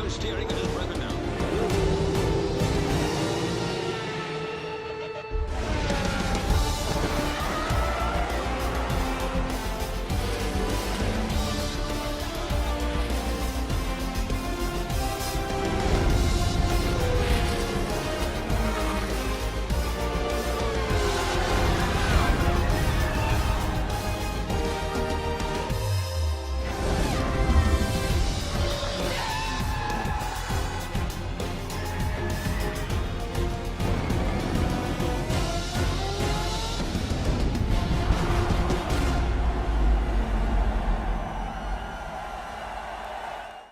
is steering at his brother now.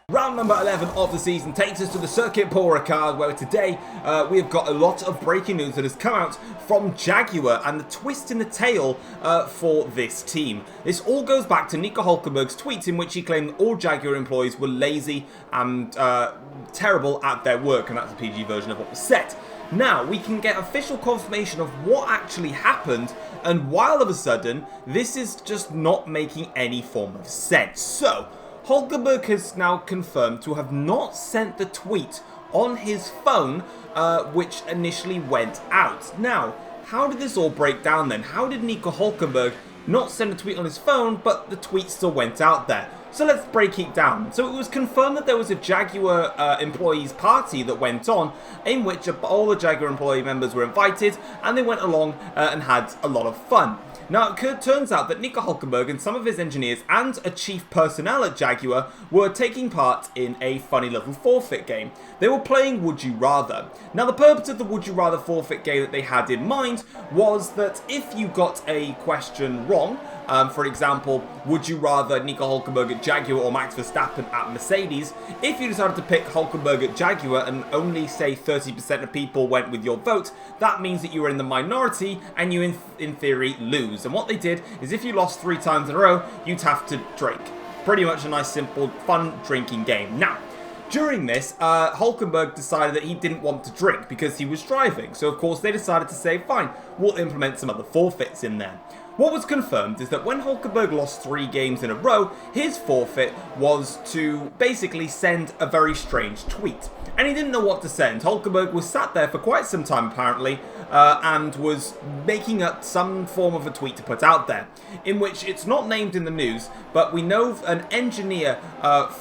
Round number 11 of the season takes us to the Circuit Pole Ricard, where today we have got a lot of breaking news that has come out from Jaguar and the twist in the tail for this team. This all goes back to Nico Hülkenberg's tweet in which he claimed that all Jaguar employees were lazy and terrible at their work, and that's the PG version of what was said. Now, we can get official confirmation of what actually happened, and why all of a sudden, this is just not making any form of sense. So, Hülkenberg has now confirmed to have not sent the tweet on his phone, which initially went out. Now, how did this all break down then? How did Nico Hülkenberg not send a tweet on his phone, but the tweet still went out there? So let's break it down. So it was confirmed that there was a Jaguar employees party that went on, in which all the Jaguar employee members were invited, and they went along and had a lot of fun. Now, it turns out that Nico Hülkenberg and some of his engineers and a chief personnel at Jaguar were taking part in a funny little forfeit game. They were playing Would You Rather. Now, the purpose of the Would You Rather forfeit game that they had in mind was that if you got a question wrong, for example, would you rather Nico Hülkenberg at Jaguar or Max Verstappen at Mercedes? If you decided to pick Hülkenberg at Jaguar and only say 30% of people went with your vote, that means that you were in the minority and you in theory lose. And what they did is if you lost 3 times in a row, you'd have to drink. Pretty much a nice, simple, fun drinking game. Now, during this, Hülkenberg decided that he didn't want to drink because he was driving. So, of course, they decided to say, fine, we'll implement some other forfeits in there. What was confirmed is that when Hülkenberg lost 3 games in a row, his forfeit was to basically send a very strange tweet. And he didn't know what to send. Hülkenberg was sat there for quite some time apparently, and was making up some form of a tweet to put out there, in which it's not named in the news, but we know an engineer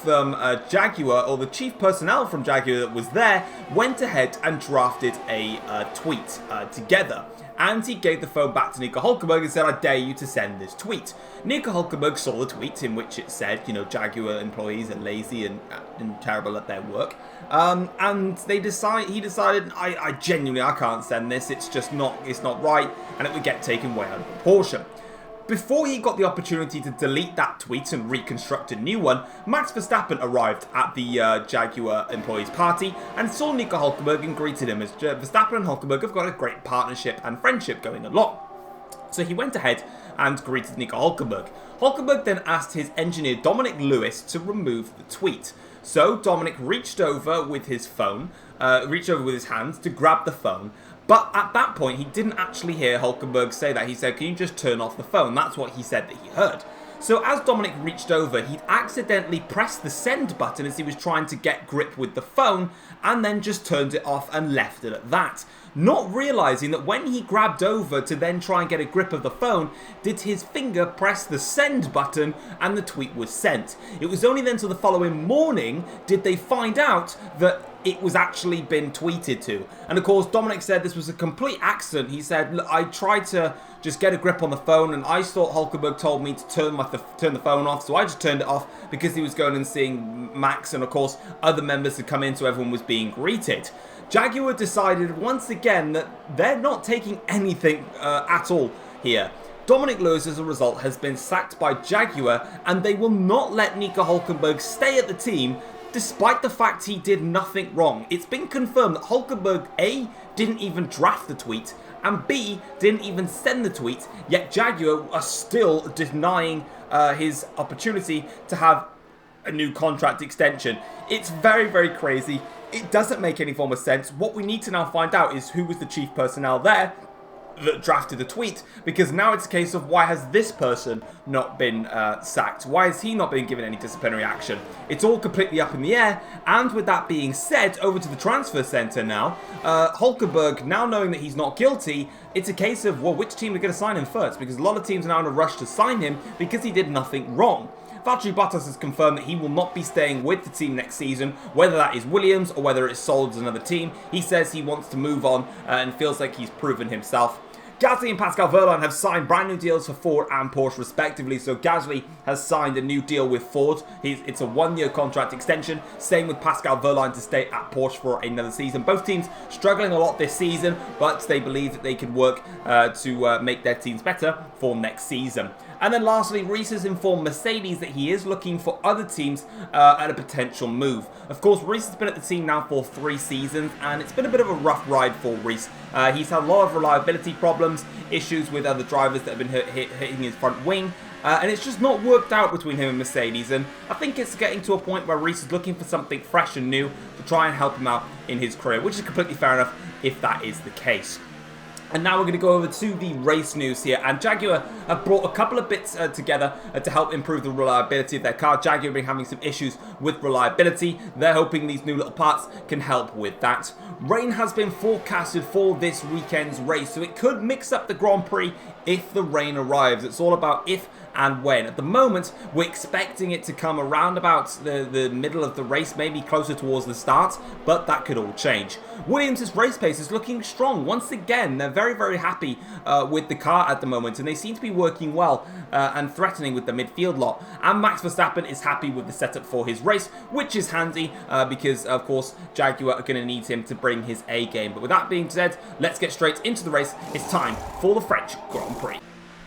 from Jaguar, or the chief personnel from Jaguar that was there, went ahead and drafted a tweet together. And he gave the phone back to Nico Hülkenberg and said, I dare you to send this tweet. Nico Hülkenberg saw the tweet in which it said, you know, Jaguar employees are lazy and terrible at their work. And he decided, I genuinely can't send this, it's not right, and it would get taken way out of proportion. Before he got the opportunity to delete that tweet and reconstruct a new one, Max Verstappen arrived at the Jaguar employees party and saw Nico Hülkenberg and greeted him, as Verstappen and Hülkenberg have got a great partnership and friendship going along. So he went ahead and greeted Nico Hülkenberg. Hülkenberg then asked his engineer Dominic Lewis to remove the tweet. So Dominic reached over with his phone, reached over with his hands to grab the phone. But at that point, he didn't actually hear Hülkenberg say that. He said, can you just turn off the phone? That's what he said that he heard. So as Dominic reached over, he'd accidentally pressed the send button as he was trying to get grip with the phone, and then just turned it off and left it at that. Not realising that when he grabbed over to then try and get a grip of the phone, did his finger press the send button and the tweet was sent. It was only then till the following morning did they find out that it was actually been tweeted to. And of course, Dominic said this was a complete accident. He said, look, I tried to just get a grip on the phone and I thought Hülkenberg told me to turn the phone off, so I just turned it off because he was going and seeing Max, and of course other members had come in, so everyone was being greeted. Jaguar decided once again that they're not taking anything at all here. Dominic Lewis, as a result, has been sacked by Jaguar, and they will not let Nico Hülkenberg stay at the team despite the fact he did nothing wrong. It's been confirmed that Hülkenberg, A, didn't even draft the tweet, and B, didn't even send the tweet, yet Jaguar are still denying his opportunity to have a new contract extension. It's very, very crazy. It doesn't make any form of sense. What we need to now find out is who was the chief personnel there, that drafted the tweet, because now it's a case of why has this person not been sacked? Why has he not been given any disciplinary action? It's all completely up in the air, and with that being said, over to the transfer centre now, Hulkenberg, now knowing that he's not guilty, it's a case of, well, which team are going to sign him first? Because a lot of teams are now in a rush to sign him because he did nothing wrong. Valtteri Bottas has confirmed that he will not be staying with the team next season, whether that is Williams or whether it's sold to another team. He says he wants to move on and feels like he's proven himself. Gasly and Pascal Wehrlein have signed brand new deals for Ford and Porsche respectively. So Gasly has signed a new deal with Ford. It's a one-year contract extension. Same with Pascal Wehrlein to stay at Porsche for another season. Both teams struggling a lot this season, but they believe that they can work to make their teams better for next season. And then lastly, Reese has informed Mercedes that he is looking for other teams at a potential move. Of course, Reese has been at the team now for 3 seasons, and it's been a bit of a rough ride for Reese. He's had a lot of reliability problems, issues with other drivers that have been hitting his front wing, and it's just not worked out between him and Mercedes. And I think it's getting to a point where Reese is looking for something fresh and new to try and help him out in his career, which is completely fair enough if that is the case. And now we're going to go over to the race news here, and Jaguar have brought a couple of bits together to help improve the reliability of their car. Jaguar have been having some issues with reliability. They're hoping these new little parts can help with that. Rain has been forecasted for this weekend's race, so it could mix up the Grand Prix if the rain arrives. It's all about if and when. At the moment, we're expecting it to come around about the middle of the race, maybe closer towards the start, but that could all change. Williams' race pace is looking strong. Once again, they're very, very happy with the car at the moment, and they seem to be working well and threatening with the midfield lot. And Max Verstappen is happy with the setup for his race, which is handy because, of course, Jaguar are going to need him to bring his A game. But with that being said, let's get straight into the race. It's time for the French Grand Prix.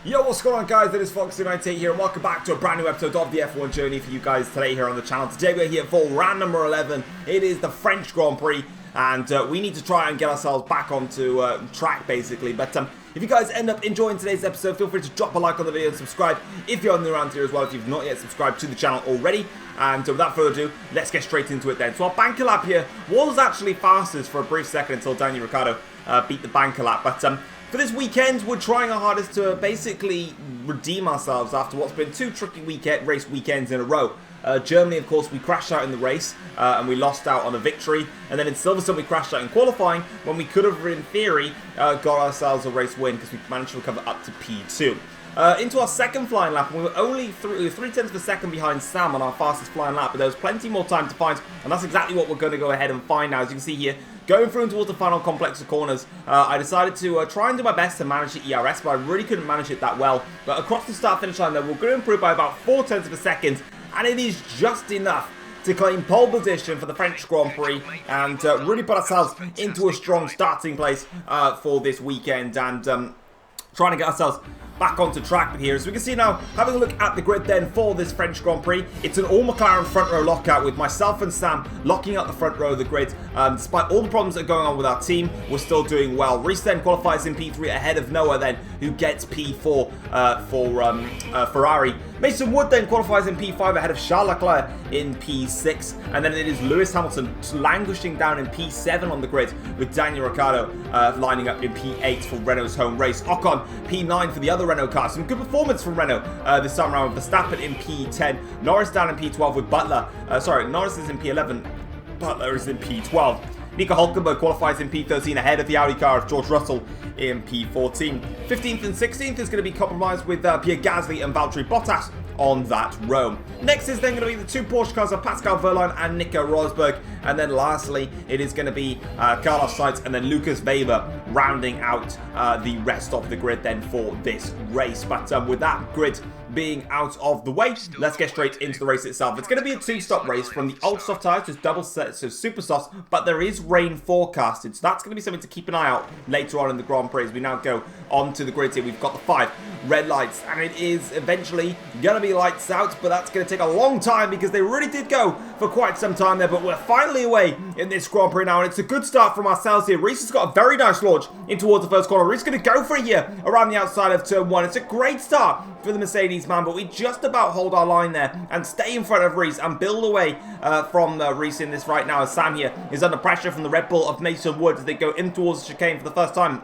Yo, what's going on, guys? It is Fox98 here, and welcome back to a brand new episode of the F1 Journey for you guys today here on the channel. Today we're here for round number 11. It is the French Grand Prix, and we need to try and get ourselves back onto track, basically. But if you guys end up enjoying today's episode, feel free to drop a like on the video and subscribe if you're new around here as well, if you've not yet subscribed to the channel already. And without further ado, let's get straight into it then. So our banker lap here was actually fastest for a brief second until Daniel Ricciardo beat the banker lap. But for this weekend, we're trying our hardest to basically redeem ourselves after what's been 2 tricky race weekends in a row. Germany, of course, we crashed out in the race and we lost out on a victory. And then in Silverstone, we crashed out in qualifying when we could have, in theory, got ourselves a race win because we managed to recover up to P2. Into our second flying lap, we were only 3/10 of a second behind Sam on our fastest flying lap, but there was plenty more time to find, and that's exactly what we're going to go ahead and find now. As you can see here, going through towards the final complex of corners, I decided to try and do my best to manage the ERS, but I really couldn't manage it that well. But across the start-finish line, though, we're going to improve by about 0.4 of a second, and it is just enough to claim pole position for the French Grand Prix and really put ourselves into a strong starting place for this weekend, and trying to get ourselves back onto track here. As we can see now, having a look at the grid then for this French Grand Prix, it's an all McLaren front row lockout with myself and Sam locking up the front row of the grid. Despite all the problems that are going on with our team, we're still doing well. Reese then qualifies in P3 ahead of Noah then, who gets P4 for Ferrari. Mason Wood then qualifies in P5 ahead of Charles Leclerc in P6, and then it is Lewis Hamilton languishing down in P7 on the grid, with Daniel Ricciardo lining up in P8 for Renault's home race. Ocon P9 for the other Renault car. Some good performance from Renault this time around, with Verstappen in P10, Norris down in P12 with Butler. Norris is in P11, Butler is in P12. Nico Hulkenberg qualifies in P13 ahead of the Audi car of George Russell in P14. 15th and 16th is going to be compromised with Pierre Gasly and Valtteri Bottas on that row. Next is then going to be the 2 Porsche cars of Pascal Wehrlein and Nico Rosberg. And then lastly, it is going to be Carlos Sainz and then Lucas Weber rounding out the rest of the grid then for this race. But with that grid being out of the way, let's get straight into the race itself. It's going to be a 2-stop race from the ultra soft tyres to double sets of super softs, but there is rain forecasted, so that's going to be something to keep an eye out later on in the Grand Prix as we now go on to the grid here. We've got the 5 red lights, and it is eventually going to be lights out, but that's going to take a long time because they really did go for quite some time there. But we're finally away in this Grand Prix now, and it's a good start from ourselves here. Reese has got a very nice launch in towards the first corner. Reese is going to go for it here around the outside of turn 1. It's a great start for the Mercedes man, but we just about hold our line there and stay in front of Reese and build away from Reese in this right now, as Sam here is under pressure from the Red Bull of Mason Wood as they go in towards the chicane for the first time.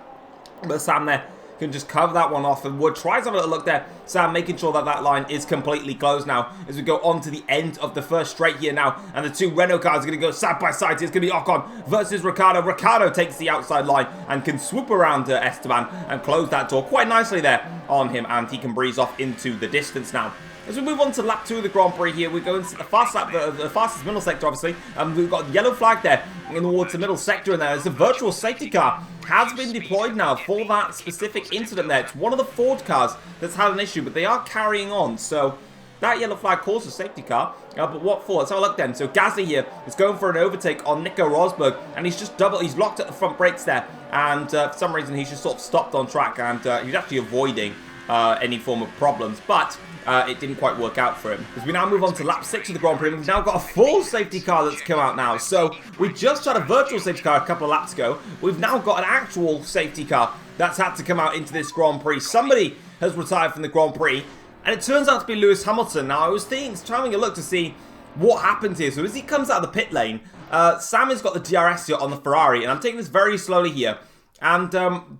But Sam there can just cover that one off. And Wood tries to have a little look there. Sam making sure that that line is completely closed now as we go on to the end of the first straight here now. And the two Renault cars are going to go side by side. It's going to be Ocon versus Ricciardo. Ricciardo takes the outside line and can swoop around Esteban and close that door quite nicely there on him. And he can breeze off into the distance now. As we move on to lap 2 of the Grand Prix here, we go into the fast lap, the fastest middle sector, obviously. We've got the yellow flag there towards the middle sector in there. As the virtual safety car has been deployed now for that specific incident there. It's one of the Ford cars that's had an issue, but they are carrying on. So that yellow flag calls a safety car. But what for? Let's have a look then. So Gasly here is going for an overtake on Nico Rosberg, and he's just he's locked at the front brakes there. And for some reason, he's just sort of stopped on track, and he's actually avoiding any form of problems. But it didn't quite work out for him. As we now move on to lap 6 of the Grand Prix, we've now got a full safety car that's come out now. So we just had a virtual safety car a couple of laps ago. We've now got an actual safety car that's had to come out into this Grand Prix. Somebody has retired from the Grand Prix, and it turns out to be Lewis Hamilton. Now, I was trying a look to see what happened here. So as he comes out of the pit lane, Sam has got the DRS here on the Ferrari, and I'm taking this very slowly here. And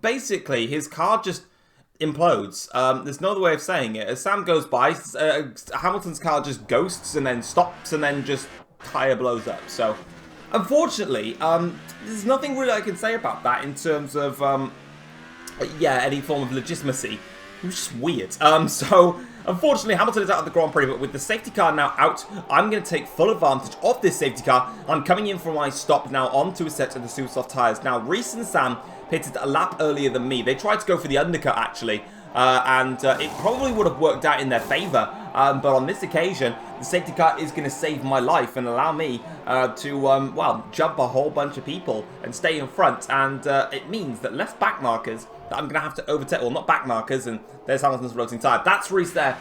basically, his car just implodes. There's no other way of saying it. As Sam goes by, Hamilton's car just ghosts and then stops and then just tyre blows up. So, unfortunately, there's nothing really I can say about that in terms of, any form of legitimacy. It was just weird. So, unfortunately, Hamilton is out of the Grand Prix, but with the safety car now out, I'm going to take full advantage of this safety car. I'm coming in for my stop now onto a set of the super soft tyres. Now, Reese and Sam pitted a lap earlier than me. They tried to go for the undercut, actually, and it probably would have worked out in their favour. But on this occasion, the safety car is going to save my life and allow me to, jump a whole bunch of people and stay in front. And it means that less back markers that I'm going to have to overtake. Well, not back markers, and there's Hamilton's rotating tyre. That's Reese there,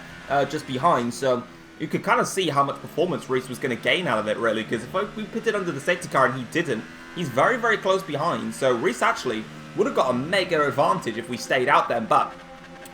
just behind. So you could kind of see how much performance Reese was going to gain out of it, really. Because if we pitted under the safety car and he didn't, he's very, very close behind. So Reese actually would have got a mega advantage if we stayed out then. But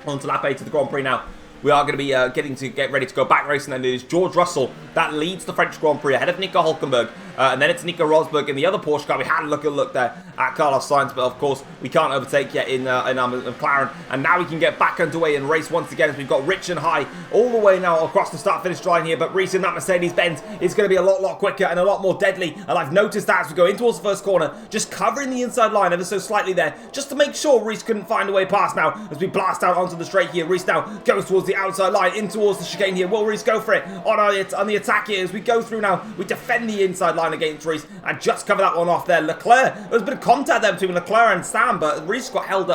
on to lap 8 of the Grand Prix now. We are going to be get ready to go back racing, and it is George Russell that leads the French Grand Prix ahead of Nico Hülkenberg, and then it's Nico Rosberg in the other Porsche car. We had a look there at Carlos Sainz, but of course we can't overtake yet in our McLaren, and now we can get back underway and race once again as we've got Rich and High all the way now across the start-finish line here. But Reese in that Mercedes-Benz is going to be a lot quicker and a lot more deadly, and I've noticed that as we go in towards the first corner, just covering the inside line ever so slightly there, just to make sure Reese couldn't find a way past now as we blast out onto the straight here. Reese now goes towards the outside line in towards the chicane here. Will Reese go for it on the attack here as we go through now? We defend the inside line against Reese and just cover that one off there. Leclerc, there was a bit of contact there between Leclerc and Sam, but Reese got held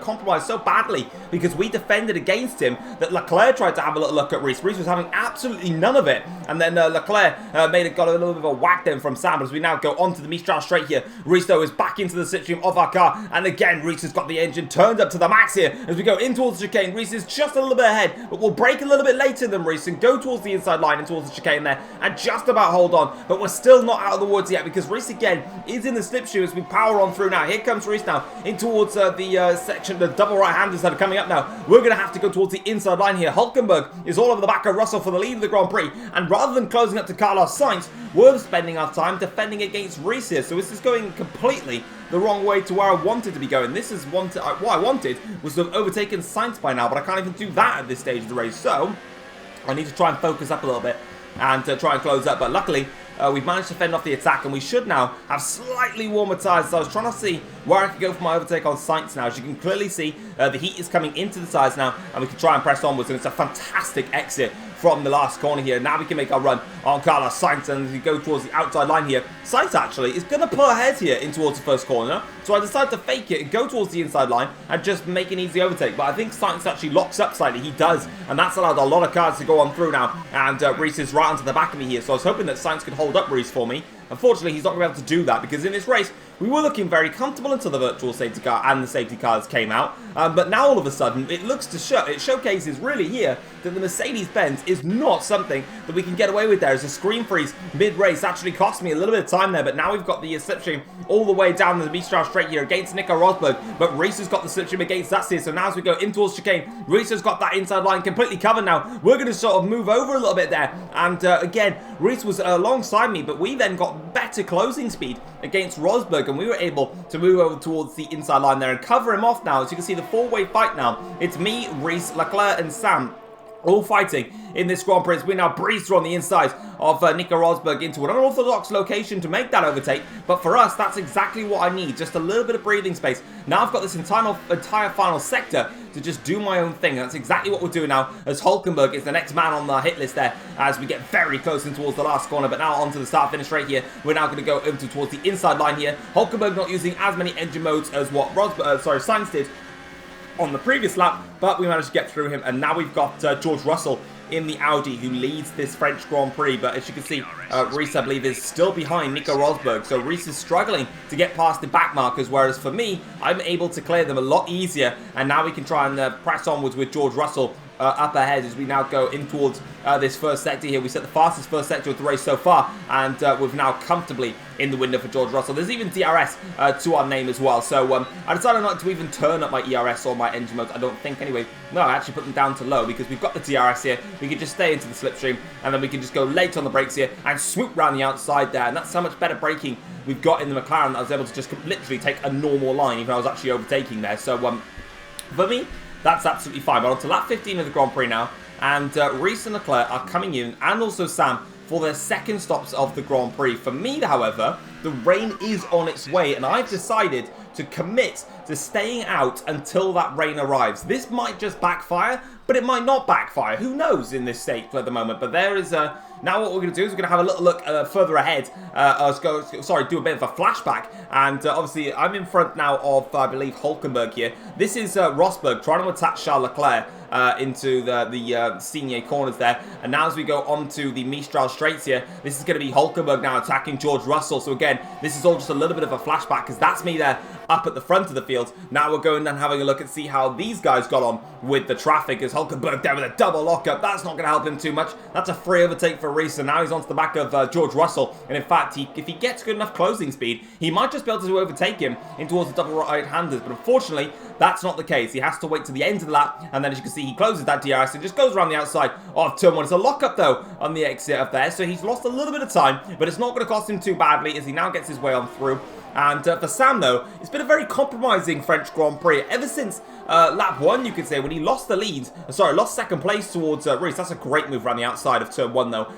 compromised so badly because we defended against him that Leclerc tried to have a little look at Reese. Reese was having absolutely none of it, and then Leclerc got a little bit of a whack then from Sam. But as we now go onto the Mistral straight here, Reese though is back into the slipstream of our car, and again Reese has got the engine turned up to the max here as we go in towards the chicane. Reese is just a little bit ahead, but we'll break a little bit later than Reese and go towards the inside line and towards the chicane there and just about hold on, but we're still not out of the woods yet because Reese again is in the slipstream as we power on through now. Here comes Reese now in towards the section, the double right-handers that are coming up now. We're going to have to go towards the inside line here. Hülkenberg is all over the back of Russell for the lead of the Grand Prix, and rather than closing up to Carlos Sainz, we're spending our time defending against Reese here. So this is going completely the wrong way to where I wanted to be going. This is what I wanted was to have overtaken Sainz by now, but I can't even do that at this stage of the race. So I need to try and focus up a little bit and try and close up. But luckily, we've managed to fend off the attack, and we should now have slightly warmer tyres. So I was trying to see where I could go for my overtake on Sainz now. As you can clearly see, the heat is coming into the tyres now, and we can try and press onwards. And it's a fantastic exit from the last corner here. Now we can make our run on Carlos Sainz, and as we go towards the outside line here, Sainz actually is going to pull ahead here in towards the first corner. So I decided to fake it and go towards the inside line and just make an easy overtake. But I think Sainz actually locks up slightly. He does, and that's allowed a lot of cars to go on through now. And Reese is right onto the back of me here. So I was hoping that Sainz could hold up Reese for me. Unfortunately, he's not going to be able to do that because in this race, we were looking very comfortable until the virtual safety car and the safety cars came out. But now all of a sudden, it looks to show, it showcases really here that the Mercedes-Benz is not something that we can get away with there. As a screen freeze mid-race actually cost me a little bit of time there, but now we've got the slipstream all the way down the Mistral straight here against Nico Rosberg, but Reese has got the slipstream against us here. So now as we go in towards chicane, Reese has got that inside line completely covered now. We're going to sort of move over a little bit there, and again, Reese was alongside me, but we then got better better closing speed against Rosberg, and we were able to move over towards the inside line there and cover him off now. As you can see, the four-way fight now. It's me, Reese, Leclerc, and Sam all fighting in this Grand Prix. We now breeze through on the inside of Nico Rosberg into an unorthodox location to make that overtake. But for us, that's exactly what I need. Just a little bit of breathing space. Now I've got this entire final sector to just do my own thing. That's exactly what we're doing now, as Hulkenberg is the next man on the hit list there as we get very close in towards the last corner. But now onto the start-finish right here. We're now going to go over towards the inside line here. Hulkenberg not using as many engine modes as what Sainz did on the previous lap, but we managed to get through him, and now we've got George Russell in the Audi who leads this French Grand Prix. But as you can see, Reese, I believe, is still behind Nico Rosberg, so Reese is struggling to get past the back markers, whereas for me, I'm able to clear them a lot easier, and now we can try and press onwards with George Russell up ahead as we now go in towards this first sector here. We set the fastest first sector of the race so far, and we're now comfortably in the window for George Russell. There's even DRS to our name as well, so I decided not to even turn up my ERS or my engine modes, I don't think anyway. No, I actually put them down to low because we've got the DRS here. We can just stay into the slipstream, and then we can just go late on the brakes here and swoop around the outside there, and that's how much better braking we've got in the McLaren that I was able to just literally take a normal line even though I was actually overtaking there. So for me, that's absolutely fine. But on to lap 15 of the Grand Prix now, and Reese and Leclerc are coming in, and also Sam, for their second stops of the Grand Prix. For me, however, the rain is on its way, and I've decided to commit to staying out until that rain arrives. This might just backfire, but it might not backfire. Who knows in this state at the moment? But there is now what we're going to do is we're going to have a little look further ahead. Do a bit of a flashback. And obviously, I'm in front now of, I believe, Hulkenberg here. This is Rosberg trying to attack Charles Leclerc into the senior corners there. And now as we go on to the Mistral Straights here, this is going to be Hulkenberg now attacking George Russell. So again, this is all just a little bit of a flashback because that's me there up at the front of the field. Now we're going and having a look and see how these guys got on with the traffic, as Hulkenberg there with a double lockup. That's not going to help him too much. That's a free overtake for Reese, and now he's onto the back of George Russell. And in fact, if he gets good enough closing speed, he might just be able to overtake him in towards the double right-handers. But unfortunately, that's not the case. He has to wait to the end of the lap, and then as you can see, he closes that DRS and just goes around the outside of turn 1. It's a lockup though on the exit of there, so he's lost a little bit of time, but it's not going to cost him too badly as he now gets his way on through. And for Sam, though, it's been a very compromising French Grand Prix. Ever since lap 1, you could say, when he lost the lead, lost second place towards Reese. That's a great move around the outside of turn 1, though.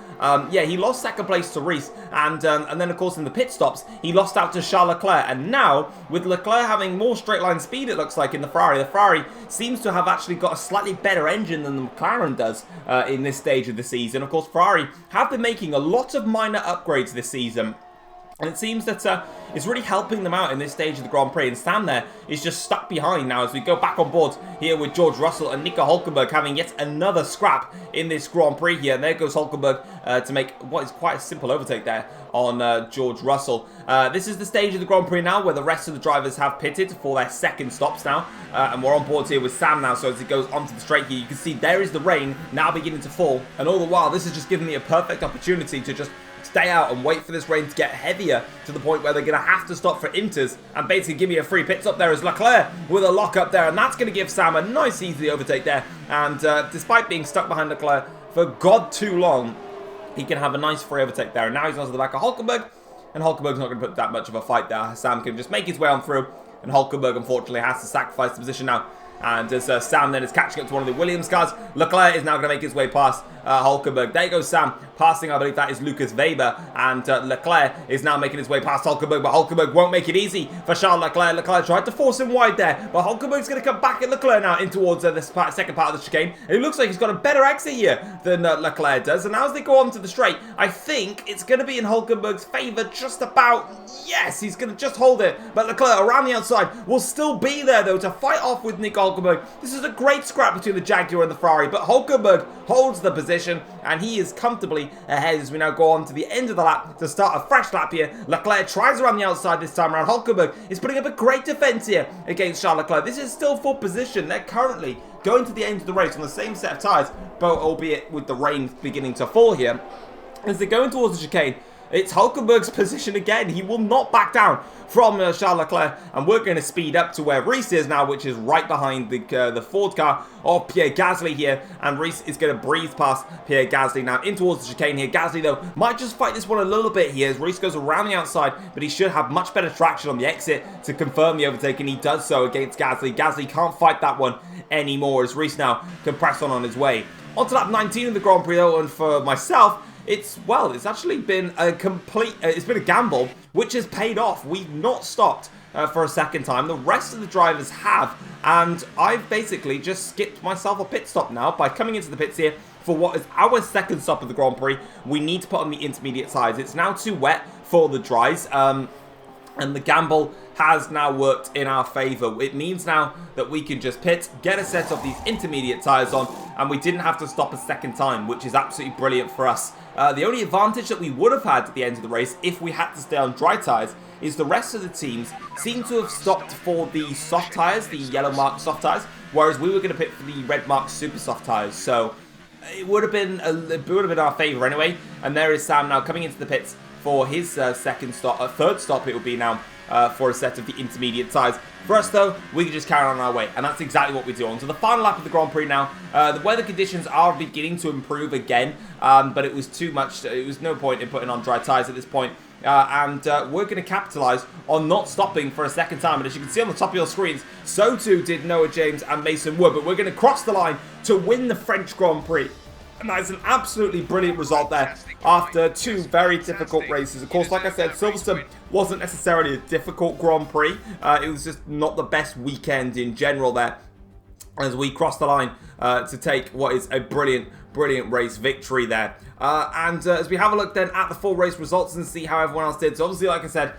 Yeah, he lost second place to Reese. And then, of course, in the pit stops, he lost out to Charles Leclerc. And now, with Leclerc having more straight line speed, it looks like, in the Ferrari seems to have actually got a slightly better engine than the McLaren does in this stage of the season. Of course, Ferrari have been making a lot of minor upgrades this season. And it seems that it's really helping them out in this stage of the Grand Prix. And Sam there is just stuck behind now as we go back on board here with George Russell and Nico Hulkenberg having yet another scrap in this Grand Prix here. And there goes Hulkenberg to make what is quite a simple overtake there on George Russell. This is the stage of the Grand Prix now where the rest of the drivers have pitted for their second stops now. And we're on board here with Sam now. So as he goes onto the straight here, you can see there is the rain now beginning to fall. And all the while, this has just given me a perfect opportunity to just stay out and wait for this rain to get heavier to the point where they're going to have to stop for inters and basically give me a free pit stop there as Leclerc with a lock up there, and that's going to give Sam a nice easy overtake there. And despite being stuck behind Leclerc for God too long, he can have a nice free overtake there. And now he's onto the back of Hulkenberg, and Hulkenberg's not going to put that much of a fight there. Sam can just make his way on through, and Hulkenberg unfortunately has to sacrifice the position now. And as Sam then is catching up to one of the Williams cars, Leclerc is now going to make his way past Hulkenberg. There goes Sam, passing, I believe that is Lucas Weber. And Leclerc is now making his way past Hulkenberg, but Hulkenberg won't make it easy for Charles Leclerc. Leclerc tried to force him wide there, but Hulkenberg's going to come back at Leclerc now in towards the second part of the chicane. And it looks like he's got a better exit here than Leclerc does. And now as they go on to the straight, I think it's going to be in Hulkenberg's favour just about. Yes, he's going to just hold it. But Leclerc around the outside will still be there, though, to fight off with Nico Hulkenberg. This is a great scrap between the Jaguar and the Ferrari, but Hulkenberg holds the position, and he is comfortably ahead as we now go on to the end of the lap to start a fresh lap here. Leclerc tries around the outside this time around. Hulkenberg is putting up a great defence here against Charles Leclerc. This is still full position. They're currently going to the end of the race on the same set of tyres, but albeit with the rain beginning to fall here. As they're going towards the chicane, it's Hulkenberg's position again. He will not back down from Charles Leclerc, and we're going to speed up to where Reese is now, which is right behind the Ford car of Pierre Gasly here, and Reese is going to breeze past Pierre Gasly now in towards the chicane here. Gasly, though, might just fight this one a little bit here as Reese goes around the outside, but he should have much better traction on the exit to confirm the overtake, and he does so against Gasly. Gasly can't fight that one anymore as Reese now can press on his way. On to lap 19 of the Grand Prix, though, and for myself, it's actually been a it's been a gamble, which has paid off. We've not stopped for a second time. The rest of the drivers have, and I've basically just skipped myself a pit stop now by coming into the pits here for what is our second stop of the Grand Prix. We need to put on the intermediate tyres. It's now too wet for the dries, and the gamble has now worked in our favour. It means now that we can just pit, get a set of these intermediate tyres on, and we didn't have to stop a second time, which is absolutely brilliant for us. The only advantage that we would have had at the end of the race, if we had to stay on dry tyres, is the rest of the teams seem to have stopped for the soft tyres, the yellow marked soft tyres, whereas we were going to pit for the red marked super soft tyres. So it would have been our favour anyway. And there is Sam now coming into the pits for his third stop. It will be now for a set of the intermediate tyres. For us, though, we can just carry on our way, and that's exactly what we do. On to the final lap of the Grand Prix now. The weather conditions are beginning to improve again, but it was too much. It was no point in putting on dry tyres at this point. And we're going to capitalise on not stopping for a second time. And as you can see on the top of your screens, so too did Noah James and Mason Wood. But we're going to cross the line to win the French Grand Prix. And that is an absolutely brilliant result there after two very difficult races. Of course, like I said, Silverstone wasn't necessarily a difficult Grand Prix. It was just not the best weekend in general there, as we cross the line to take what is a brilliant race victory there. As we have a look then at the full race results and see how everyone else did. So obviously, like I said,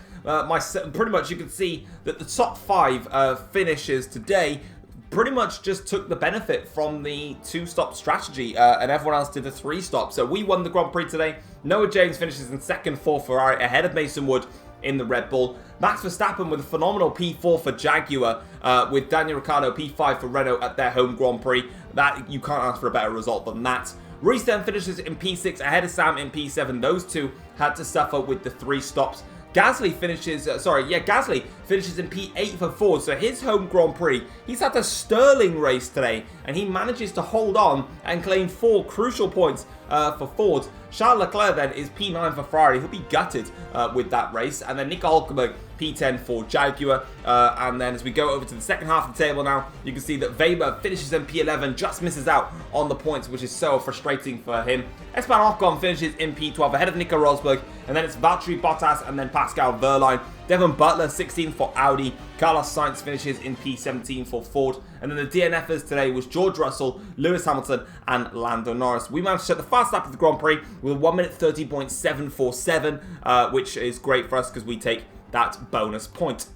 pretty much you can see that the top 5 finishes today pretty much just took the benefit from the 2-stop strategy, and everyone else did the 3-stop. So we won the Grand Prix today. Noah James finishes in second for Ferrari, ahead of Mason Wood in the Red Bull. Max Verstappen with a phenomenal P4 for Jaguar, with Daniel Ricciardo P5 for Renault at their home Grand Prix. That, you can't ask for a better result than that. Reese then finishes in P6 ahead of Sam in P7. Those two had to suffer with the 3 stops. Gasly finishes in P8 for Ford, so his home Grand Prix, he's had a sterling race today, and he manages to hold on and claim 4 crucial points for Ford. Charles Leclerc then is P9 for Ferrari. He'll be gutted with that race. And then Nico Hulkenberg, P10 for Jaguar. And then as we go over to the second half of the table now, you can see that Weber finishes in P11, just misses out on the points, which is so frustrating for him. Esteban Ocon finishes in P12 ahead of Nico Rosberg. And then it's Valtteri Bottas and then Pascal Wehrlein. Devon Butler, 16th for Audi. Carlos Sainz finishes in P17 for Ford. And then the DNFers today was George Russell, Lewis Hamilton, and Lando Norris. We managed to set the fast lap of the Grand Prix with a 1 minute 30.747, which is great for us because we take that bonus point.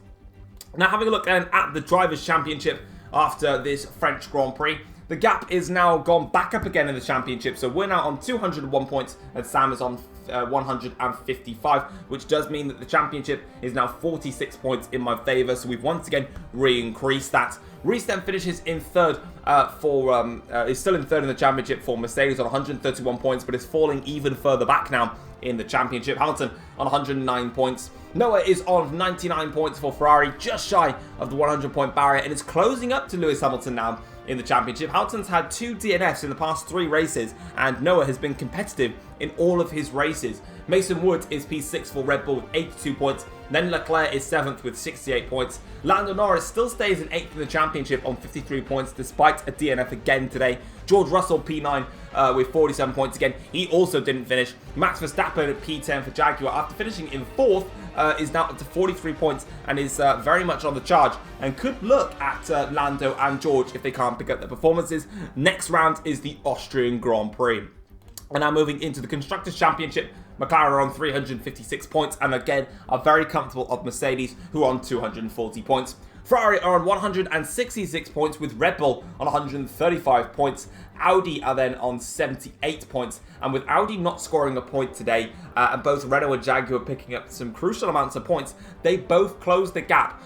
Now, having a look then at the Drivers' Championship after this French Grand Prix. The gap is now gone back up again in the championship, so we're now on 201 points and Sam is on 155, which does mean that the championship is now 46 points in my favour, so we've once again re-increased that. Reese then finishes in third is still in third in the championship for Mercedes on 131 points, but is falling even further back now in the championship. Hamilton on 109 points. Noah is on 99 points for Ferrari, just shy of the 100-point barrier, and is closing up to Lewis Hamilton now in the championship. Hamilton's had 2 DNFs in the past 3 races, and Noah has been competitive in all of his races. Mason Wood is P6 for Red Bull with 82 points. Then Leclerc is 7th with 68 points. Lando Norris still stays in 8th in the championship on 53 points despite a DNF again today. George Russell P9 with 47 points again. He also didn't finish. Max Verstappen at P10 for Jaguar after finishing in 4th is now up to 43 points and is very much on the charge and could look at Lando and George if they can't pick up their performances. Next round is the Austrian Grand Prix. And now moving into the Constructors' Championship, McLaren are on 356 points and again are very comfortable of Mercedes, who are on 240 points. Ferrari are on 166 points with Red Bull on 135 points. Audi are then on 78 points, and with Audi not scoring a point today and both Renault and Jaguar picking up some crucial amounts of points, they both closed the gap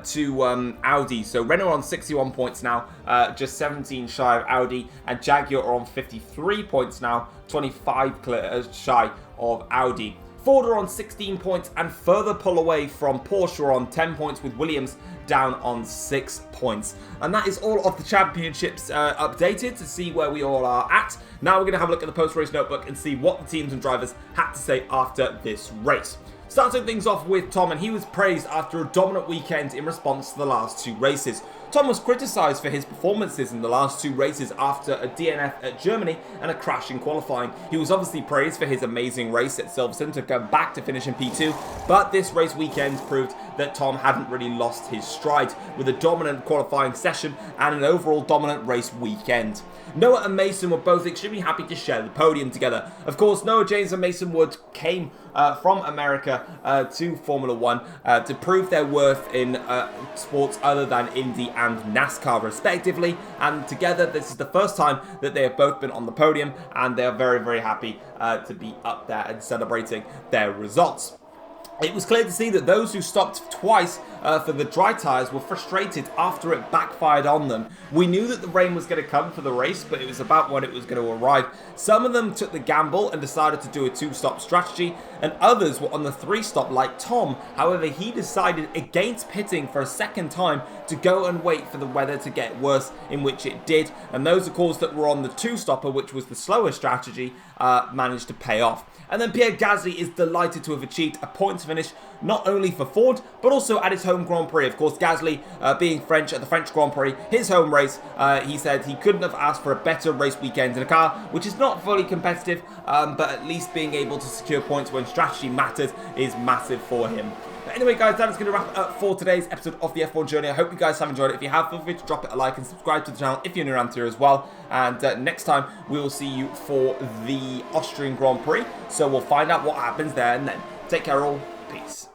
to Audi. So Renault are on 61 points now, just 17 shy of Audi, and Jaguar are on 53 points now, 25 shy of Audi. Ford are on 16 points and further pull away from Porsche are on 10 points with Williams down on 6 points. And that is all of the championships updated to see where we all are at. Now we're going to have a look at the post-race notebook and see what the teams and drivers had to say after this race. Starting things off with Tom, and he was praised after a dominant weekend in response to the last 2 races. Tom was criticised for his performances in the last 2 races after a DNF at Germany and a crash in qualifying. He was obviously praised for his amazing race at Silverstone to come back to finish in P2, but this race weekend proved that Tom hadn't really lost his stride with a dominant qualifying session and an overall dominant race weekend. Noah and Mason were both extremely happy to share the podium together. Of course, Noah, James and Mason Wood came from America to Formula 1 to prove their worth in sports other than Indy and NASCAR respectively, and together this is the first time that they have both been on the podium, and they are very, very happy to be up there and celebrating their results. It was clear to see that those who stopped twice for the dry tyres were frustrated after it backfired on them. We knew that the rain was going to come for the race, but it was about when it was going to arrive. Some of them took the gamble and decided to do a 2-stop strategy, and others were on the 3-stop like Tom. However, he decided against pitting for a second time to go and wait for the weather to get worse, in which it did. And those, of course, that were on the 2-stopper, which was the slower strategy, managed to pay off. And then Pierre Gasly is delighted to have achieved a points finish, not only for Ford, but also at his home Grand Prix. Of course, Gasly, being French at the French Grand Prix, his home race, he said he couldn't have asked for a better race weekend in a car, which is not fully competitive, but at least being able to secure points when strategy matters is massive for him. But anyway, guys, that is going to wrap it up for today's episode of the F1 Journey. I hope you guys have enjoyed it. If you have, feel free to drop it a like and subscribe to the channel if you're new around here as well. And next time, we will see you for the Austrian Grand Prix. So we'll find out what happens there, and then take care all. Peace.